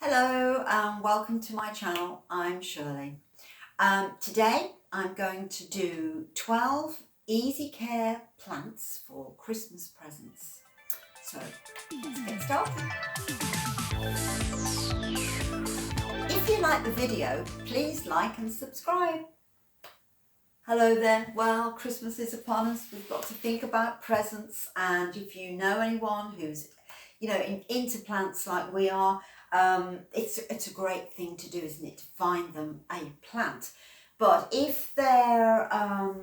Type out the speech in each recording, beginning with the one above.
Hello and welcome to my channel. I'm Shirley. Today I'm going to do 12 easy care plants for Christmas presents. So let's get started. If you like the video, please like and subscribe. Hello then. Well, Christmas is upon us. We've got to think about presents, and if you know anyone who's into plants like we are, it's a great thing to do, isn't it, to find them a plant. But if they're a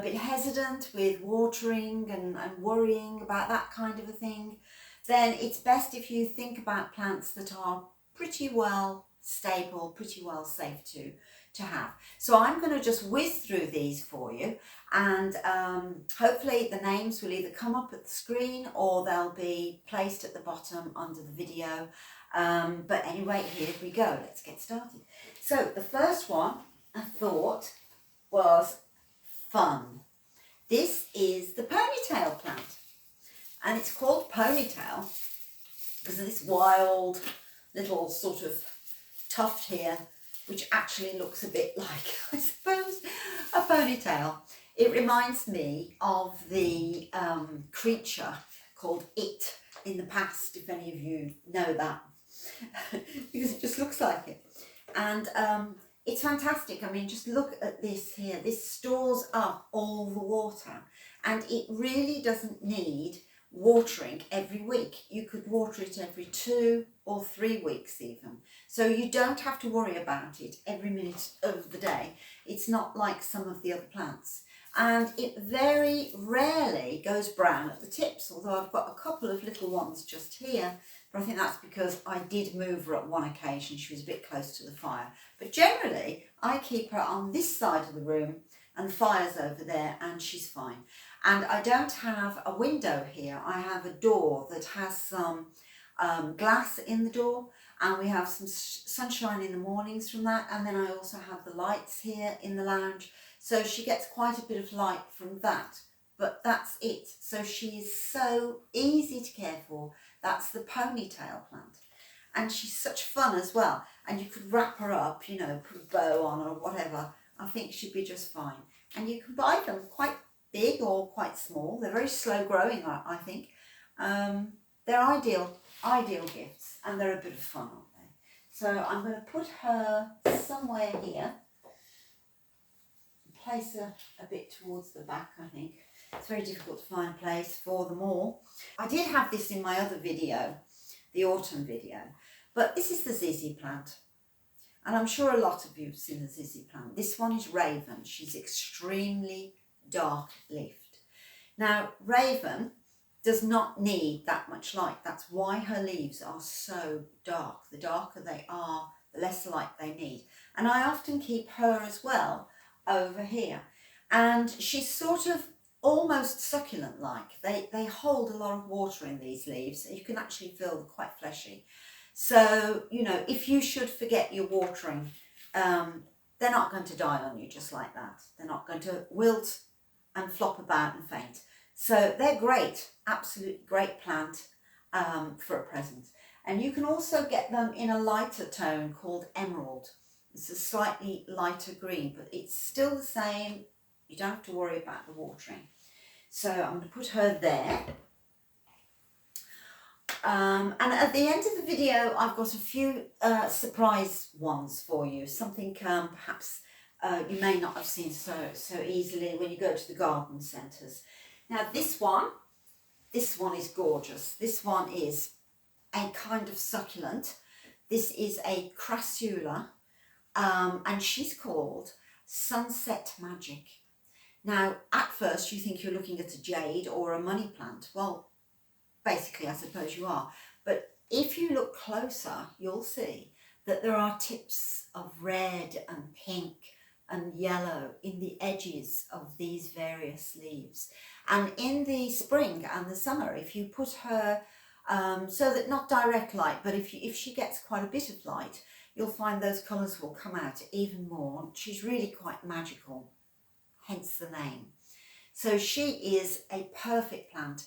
bit hesitant with watering and worrying about that kind of a thing, then it's best if you think about plants that are pretty well stable, pretty well safe to have. So I'm going to just whiz through these for you, and hopefully the names will either come up at the screen or they'll be placed at the bottom under the video. But anyway, here we go. Let's get started. So the first one I thought was fun. This is the ponytail plant, and it's called ponytail because of this wild little sort of tuft here, which actually looks a bit like, I suppose, a ponytail. It reminds me of the creature called It in the past, if any of you know that, because it just looks like it. And it's fantastic. I mean, just look at this here. This stores up all the water, and it really doesn't need watering every week. You could water it every 2 or 3 weeks even. So you don't have to worry about it every minute of the day. It's not like some of the other plants. And it very rarely goes brown at the tips, although I've got a couple of little ones just here. But I think that's because I did move her at one occasion. She was a bit close to the fire. But generally, I keep her on this side of the room and the fire's over there, and she's fine. And I don't have a window here. I have a door that has some glass in the door, and we have some sunshine in the mornings from that. And then I also have the lights here in the lounge. So she gets quite a bit of light from that, but that's it. So she is so easy to care for. That's the ponytail plant. And she's such fun as well. And you could wrap her up, put a bow on or whatever. I think she'd be just fine. And you can buy them quite big or quite small. They're very slow growing, I think. They're ideal gifts, and they're a bit of fun, aren't they? So I'm going to put her somewhere here. Place her a bit towards the back, I think. It's very difficult to find a place for them all. I did have this in my other video, the autumn video, but this is the Zizzy plant. And I'm sure a lot of you have seen the Zizzy plant. This one is Raven. She's extremely dark leafed. Now, Raven does not need that much light. That's why her leaves are so dark. The darker they are, the less light they need. And I often keep her as well over here, and she's sort of almost succulent like. They hold a lot of water in these leaves. You can actually feel they're quite fleshy. So if you should forget your watering, they're not going to die on you just like that. They're not going to wilt and flop about and faint. So they're great, absolute great plant for a present. And you can also get them in a lighter tone called emerald. It's a slightly lighter green, but it's still the same. You don't have to worry about the watering. So I'm going to put her there. And at the end of the video, I've got a few surprise ones for you. Something perhaps you may not have seen so easily when you go to the garden centres. Now this one is gorgeous. This one is a kind of succulent. This is a crassula. And she's called Sunset Magic. Now, at first you think you're looking at a jade or a money plant. Well, basically, I suppose you are. But if you look closer, you'll see that there are tips of red and pink and yellow in the edges of these various leaves. And in the spring and the summer, if you put her, so that not direct light, but if she gets quite a bit of light, you'll find those colours will come out even more. She's really quite magical, hence the name. So she is a perfect plant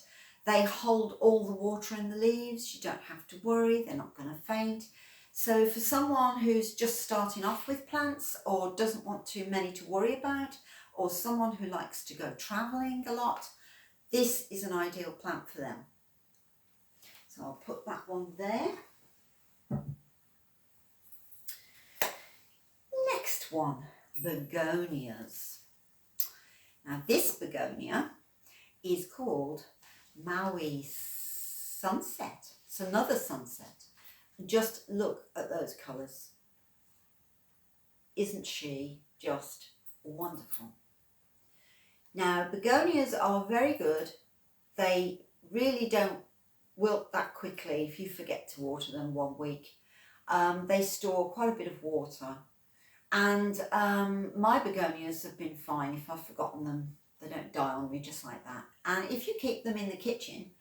They hold all the water in the leaves. You don't have to worry, they're not going to faint. So for someone who's just starting off with plants or doesn't want too many to worry about, or someone who likes to go travelling a lot, this is an ideal plant for them. So I'll put that one there. Next one, begonias. Now this begonia is called Maui Sunset. It's another sunset. Just look at those colours. Isn't she just wonderful? Now begonias are very good. They really don't wilt that quickly if you forget to water them 1 week. They store quite a bit of water, and my begonias have been fine. If I've forgotten them, they don't die on me just like that. And if you keep them in the kitchen,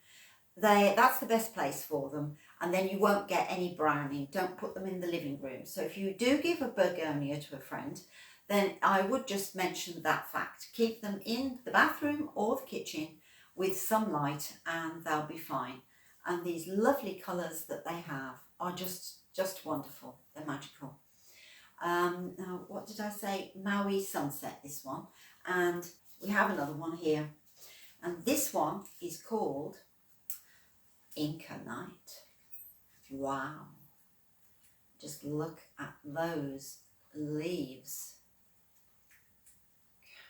that's the best place for them, and then you won't get any browning. Don't put them in the living room. So if you do give a begonia to a friend, then I would just mention that fact. Keep them in the bathroom or the kitchen with some light and they'll be fine. And these lovely colours that they have are just wonderful. They're magical. Now, what did I say? Maui Sunset, this one. And we have another one here. And this one is called Inca Night. Wow. Just look at those leaves.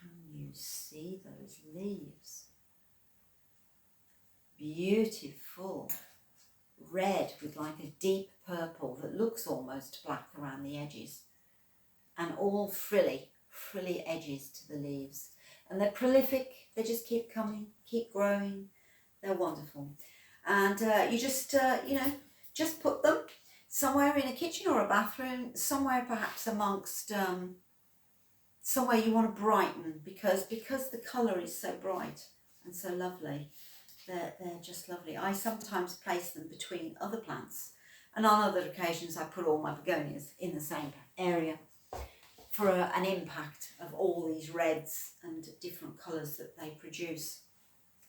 Can you see those leaves? Beautiful. Red with like a deep purple that looks almost black around the edges. And all frilly edges to the leaves. And they're prolific. They just keep coming, keep growing. They're wonderful. And you just, just put them somewhere in a kitchen or a bathroom, somewhere perhaps amongst, somewhere you want to brighten, because the colour is so bright and so lovely. They're just lovely. I sometimes place them between other plants, and on other occasions I put all my begonias in the same area for an impact of all these reds and different colours that they produce.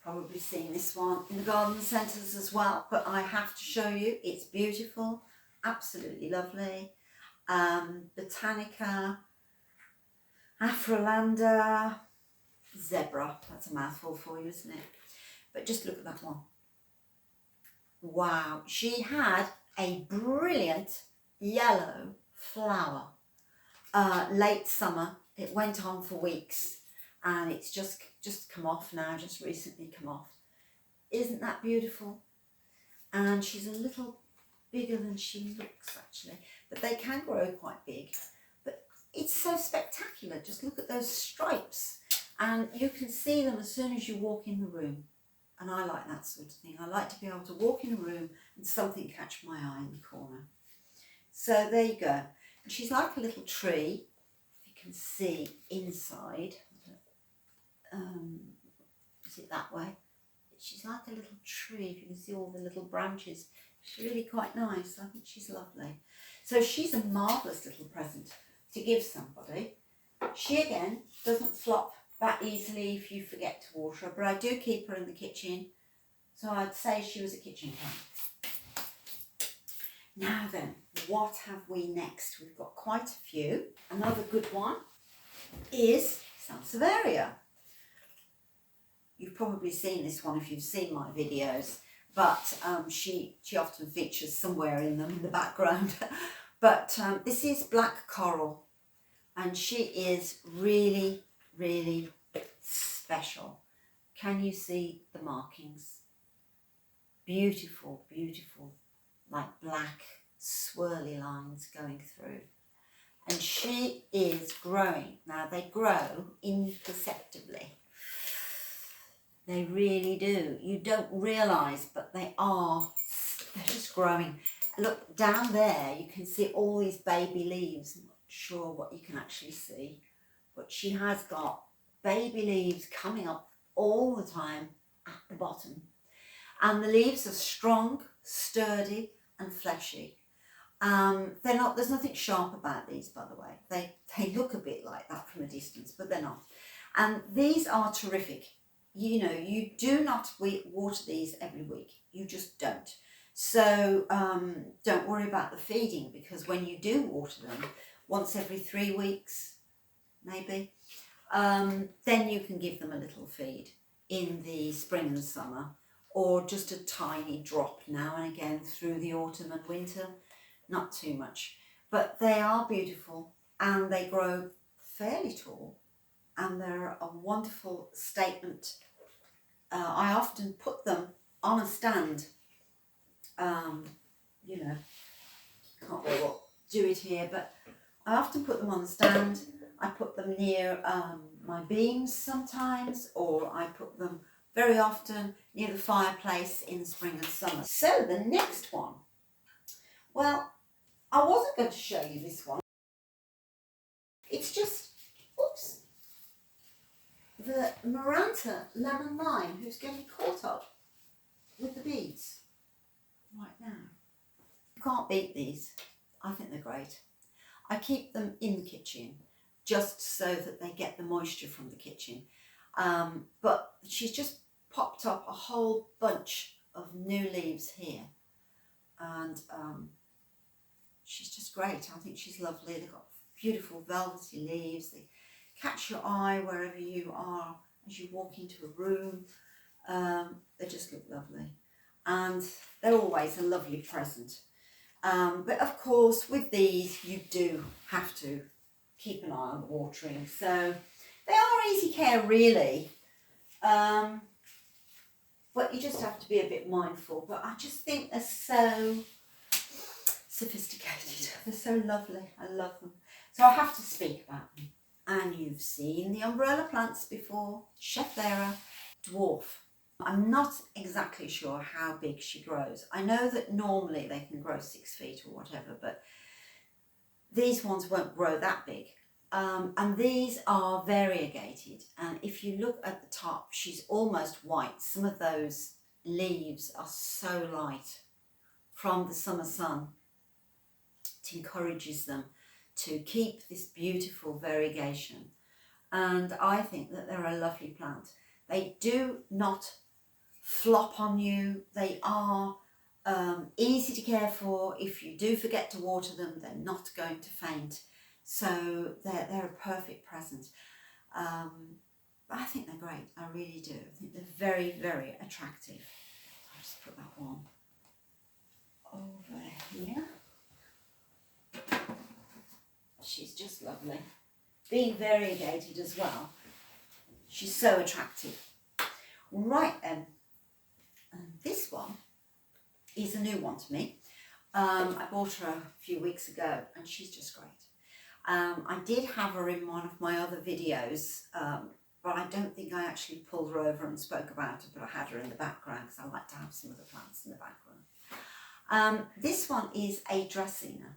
Probably seen this one in the garden centres as well, but I have to show you. It's beautiful, absolutely lovely. Botanica, Afrolander, Zebra. That's a mouthful for you, isn't it? But just look at that one. Wow, she had a brilliant yellow flower. Late summer, it went on for weeks, and it's just come off now, just recently come off. Isn't that beautiful? And she's a little bigger than she looks actually, but they can grow quite big. But it's so spectacular. Just look at those stripes, and you can see them as soon as you walk in the room. And I like that sort of thing. I like to be able to walk in a room and something catch my eye in the corner. So there you go. And she's like a little tree, if you can see inside. Is it that way? She's like a little tree, if you can see all the little branches. She's really quite nice. I think she's lovely. So she's a marvellous little present to give somebody. She again doesn't flop that easily if you forget to water her, but I do keep her in the kitchen, so I'd say she was a kitchen plant. Now then, what have we next? We've got quite a few. Another good one is Sansevieria. You've probably seen this one if you've seen my videos, but she often features somewhere in them in the background. But this is black coral, and she is really special. Can you see the markings? Beautiful, beautiful, like black swirly lines going through. And she is growing. Now they grow imperceptibly. They really do. You don't realise, but they're just growing. Look, down there you can see all these baby leaves. I'm not sure what you can actually see, but she has got baby leaves coming up all the time at the bottom. And the leaves are strong, sturdy and fleshy. There's nothing sharp about these, by the way. They look a bit like that from a distance, but they're not. And these are terrific you know, you do not water these every week. You just don't. So don't worry about the feeding, because when you do water them, once every 3 weeks, maybe, then you can give them a little feed in the spring and summer, or just a tiny drop now and again through the autumn and winter, not too much. But they are beautiful and they grow fairly tall, and they're a wonderful statement. I often put them on a stand, you know, can't very well do it here, but I often put them on the stand. I put them near my beams sometimes, or I put them very often near the fireplace in the spring and summer. So the next one, well, I wasn't going to show you this one. It's just, oops, the Maranta Lemon Lime, who's getting caught up with the beads right now. You can't beat these. I think they're great. I keep them in the kitchen just so that they get the moisture from the kitchen. But she's just popped up a whole bunch of new leaves here, and she's just great. I think she's lovely. They've got beautiful velvety leaves. They catch your eye wherever you are as you walk into a room. They just look lovely, and they're always a lovely present. But of course, with these, you do have to keep an eye on the watering. So they are easy care, really. But you just have to be a bit mindful. But I just think they're so sophisticated. They're so lovely. I love them. So I have to speak about them. And you've seen the umbrella plants before. Chef Vera, dwarf. I'm not exactly sure how big she grows. I know that normally they can grow 6 feet or whatever, but these ones won't grow that big. And these are variegated. And if you look at the top, she's almost white. Some of those leaves are so light from the summer sun. It encourages them to keep this beautiful variegation. And I think that they're a lovely plant. They do not flop on you. They are easy to care for. If you do forget to water them, they're not going to faint. So they're a perfect present. I think they're great. I really do. I think they're very, very attractive. I'll just put that one over here. She's just lovely. Being variegated as well, she's so attractive. Right then, and this one is a new one to me. I bought her a few weeks ago and she's just great. I did have her in one of my other videos, but I don't think I actually pulled her over and spoke about her, but I had her in the background because I like to have some of the plants in the background. This one is a Dracaena,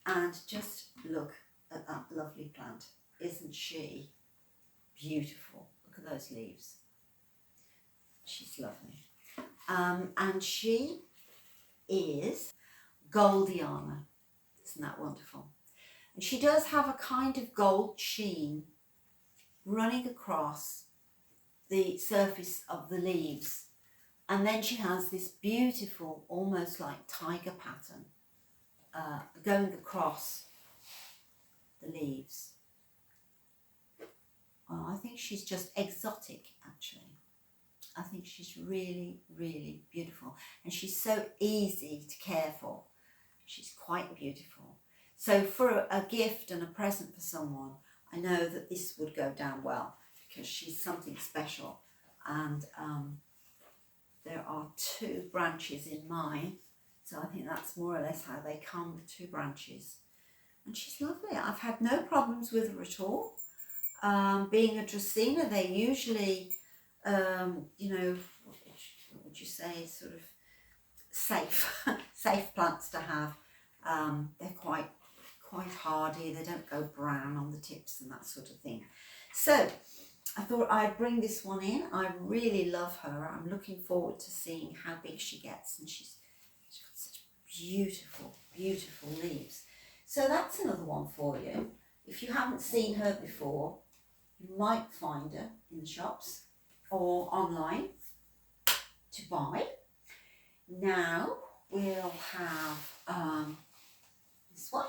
and just look at that lovely plant. Isn't she beautiful? Look at those leaves. She's lovely. And she is Goldiana. Isn't that wonderful? And she does have a kind of gold sheen running across the surface of the leaves. And then she has this beautiful, almost like tiger pattern going across the leaves. Oh, I think she's just exotic, actually. I think she's really, really beautiful. And she's so easy to care for. She's quite beautiful. So for a gift and a present for someone, I know that this would go down well because she's something special. And there are 2 branches in mine. So I think that's more or less how they come, 2 branches. And she's lovely. I've had no problems with her at all. Being a Dracaena, they're usually, you know, what would you say, sort of safe, safe plants to have. They're quite hardy. They don't go brown on the tips and that sort of thing. So I thought I'd bring this one in. I really love her. I'm looking forward to seeing how big she gets, and she's got such beautiful, beautiful leaves. So that's another one for you. If you haven't seen her before, you might find her in the shops, or online to buy. Now we'll have this one.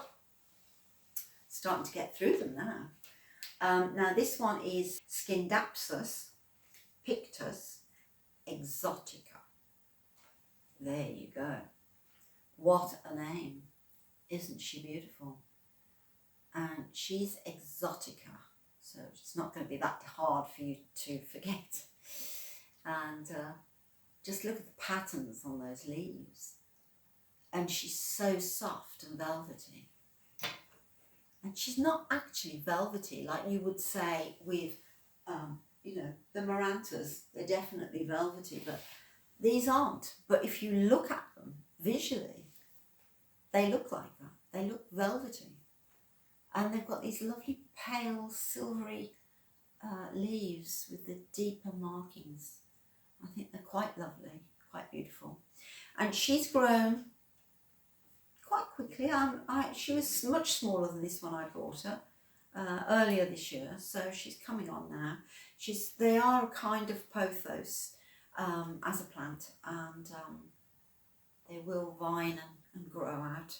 Starting to get through them now. Now this one is Scindapsus pictus exotica. There you go. What a name. Isn't she beautiful? And she's exotica, so it's not going to be that hard for you to forget. And just look at the patterns on those leaves. And she's so soft and velvety. And she's not actually velvety like you would say with, you know, the Marantas. They're definitely velvety, but these aren't. But if you look at them visually, they look like that. They look velvety. And they've got these lovely pale silvery leaves with the deeper markings. I think they're quite lovely, quite beautiful. And she's grown quite quickly. She was much smaller than this one I bought her earlier this year, so she's coming on now. They are a kind of pothos as a plant, and they will vine and grow out.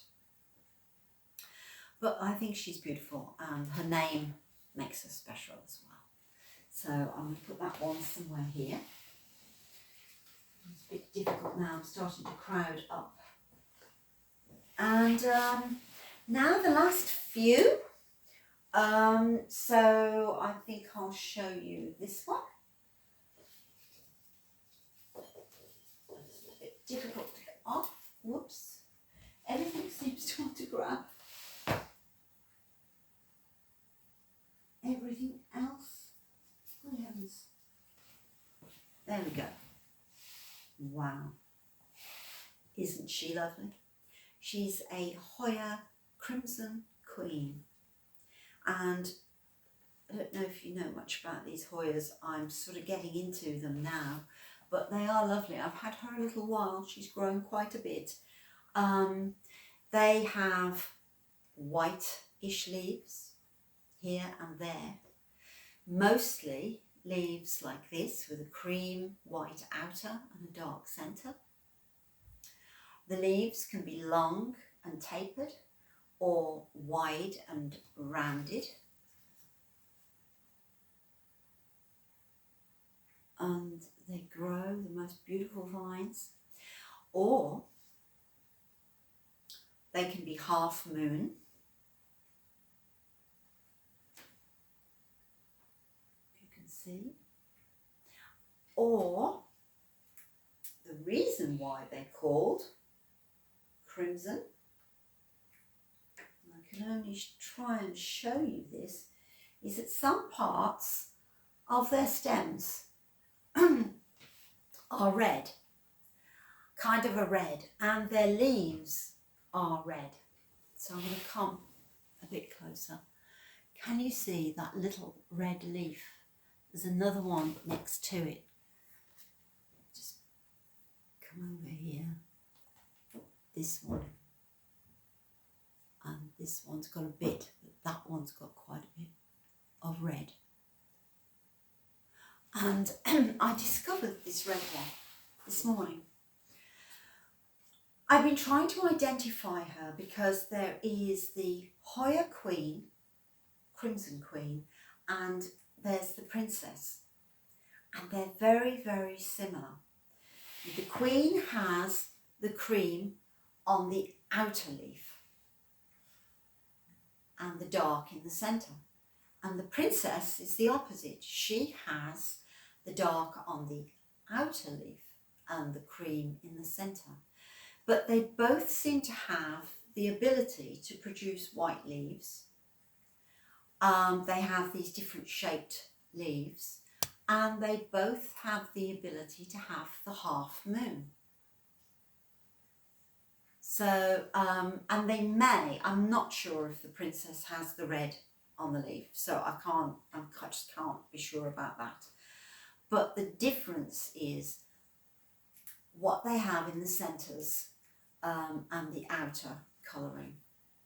But I think she's beautiful, and her name makes her special as well. So I'm going to put that one somewhere here. It's a bit difficult now, I'm starting to crowd up. And now the last few. So I think I'll show you this one. It's a bit difficult to get off. Whoops. Everything seems to want to grab. Everything else. Good heavens. There we go. Wow. Isn't she lovely? She's a Hoya Crimson Queen. And I don't know if you know much about these Hoyas. I'm sort of getting into them now, but they are lovely. I've had her a little while. She's grown quite a bit. They have white-ish leaves here and there. Mostly leaves like this with a cream white outer and a dark centre. The leaves can be long and tapered or wide and rounded. And they grow the most beautiful vines. Or they can be half moon. If you can see. Or the reason why they're called crimson, and I can only try and show you this, is that some parts of their stems are red, kind of a red, and their leaves are red. So I'm going to come a bit closer. Can you see that little red leaf? There's another one next to it. Just come over here. This one. And this one's got a bit, but that one's got quite a bit of red. And I discovered this red one this morning. I've been trying to identify her because there is the Hoya Queen, Crimson Queen, and there's the Princess. And they're very, very similar. The Queen has the cream on the outer leaf and the dark in the centre. And the Princess is the opposite. She has the dark on the outer leaf and the cream in the centre. But they both seem to have the ability to produce white leaves. They have these different shaped leaves, and they both have the ability to have the half moon. So, and they may, I'm not sure if the Princess has the red on the leaf, so I just can't be sure about that. But the difference is what they have in the centres and the outer colouring,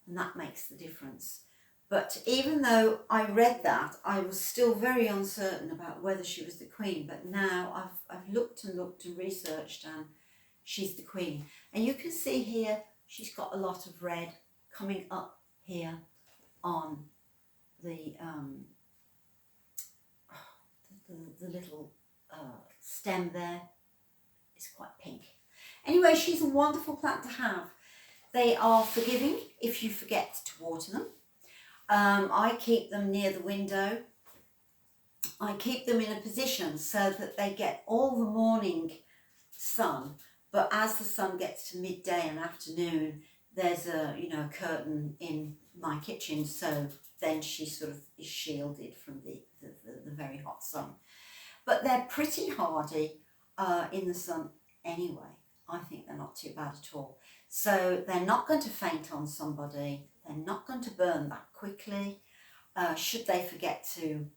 and that makes the difference. But even though I read that, I was still very uncertain about whether she was the queen. But now I've looked and looked and researched, and she's the queen. And you can see here, she's got a lot of red coming up here on the little stem there. Is quite pink. Anyway, she's a wonderful plant to have. They are forgiving if you forget to water them. I keep them near the window. I keep them in a position so that they get all the morning sun, but as the sun gets to midday and afternoon, there's a curtain in my kitchen, so then she sort of is shielded from the very hot sun. But they're pretty hardy in the sun anyway. I think they're not too bad at all. So they're not going to faint on somebody. They're not going to burn that quickly. Should they forget to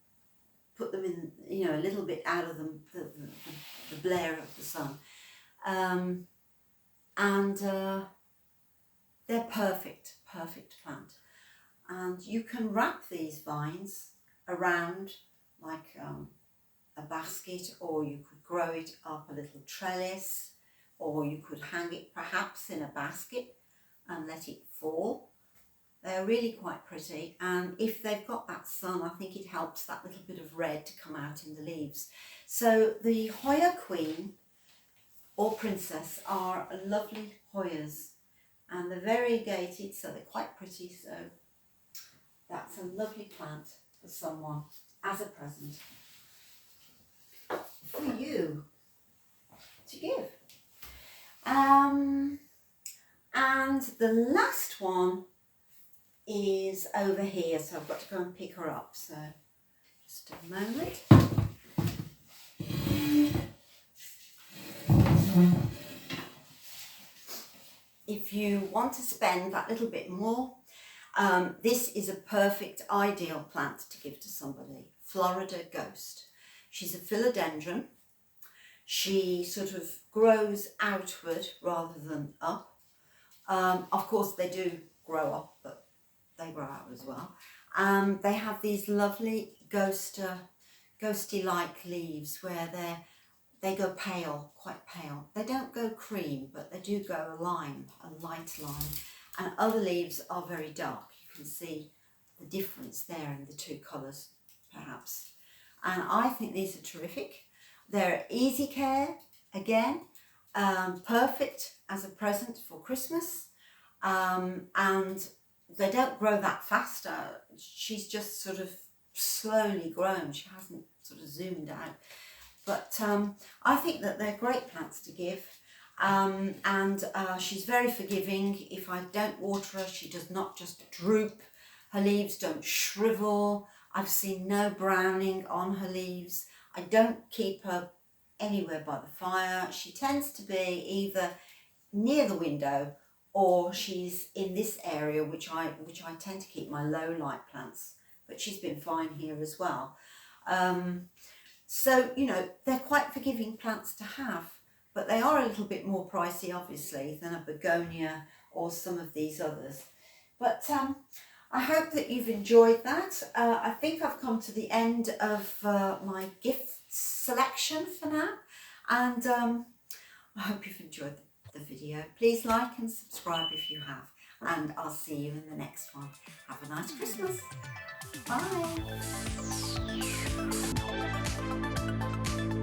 put them in, a little bit out of the glare of the sun. They're perfect plant. And you can wrap these vines around like a basket, or you could grow it up a little trellis, or you could hang it perhaps in a basket and let it fall. They're really quite pretty, and if they've got that sun, I think it helps that little bit of red to come out in the leaves. So the Hoya Queen or Princess are lovely Hoyas, and they're variegated, so they're quite pretty. So that's a lovely plant for someone as a present for you to give. And the last one is over here, so I've got to go and pick her up, so just a moment. If you want to spend that little bit more, this is a perfect ideal plant to give to somebody. Florida Ghost. She's a philodendron. She sort of grows outward rather than up. Of course they do grow up, but they grow out as well. They have these lovely ghosty-like leaves where they go pale, quite pale. They don't go cream, but they do go a lime, a light lime. And other leaves are very dark. You can see the difference there in the two colours, perhaps. And I think these are terrific. They're easy care, again, perfect as a present for Christmas. And they don't grow that fast. She's just sort of slowly grown. She hasn't sort of zoomed out. But I think that they're great plants to give. She's very forgiving. If I don't water her, she does not just droop. Her leaves don't shrivel. I've seen no browning on her leaves. I don't keep her anywhere by the fire. She tends to be either near the window or she's in this area, which I tend to keep my low light plants, but she's been fine here as well. So, they're quite forgiving plants to have, but they are a little bit more pricey, obviously, than a begonia or some of these others. But I hope that you've enjoyed that. I think I've come to the end of my gift selection for now, and I hope you've enjoyed the video. Please like and subscribe if you have, and I'll see you in the next one. Have a nice Christmas. Bye.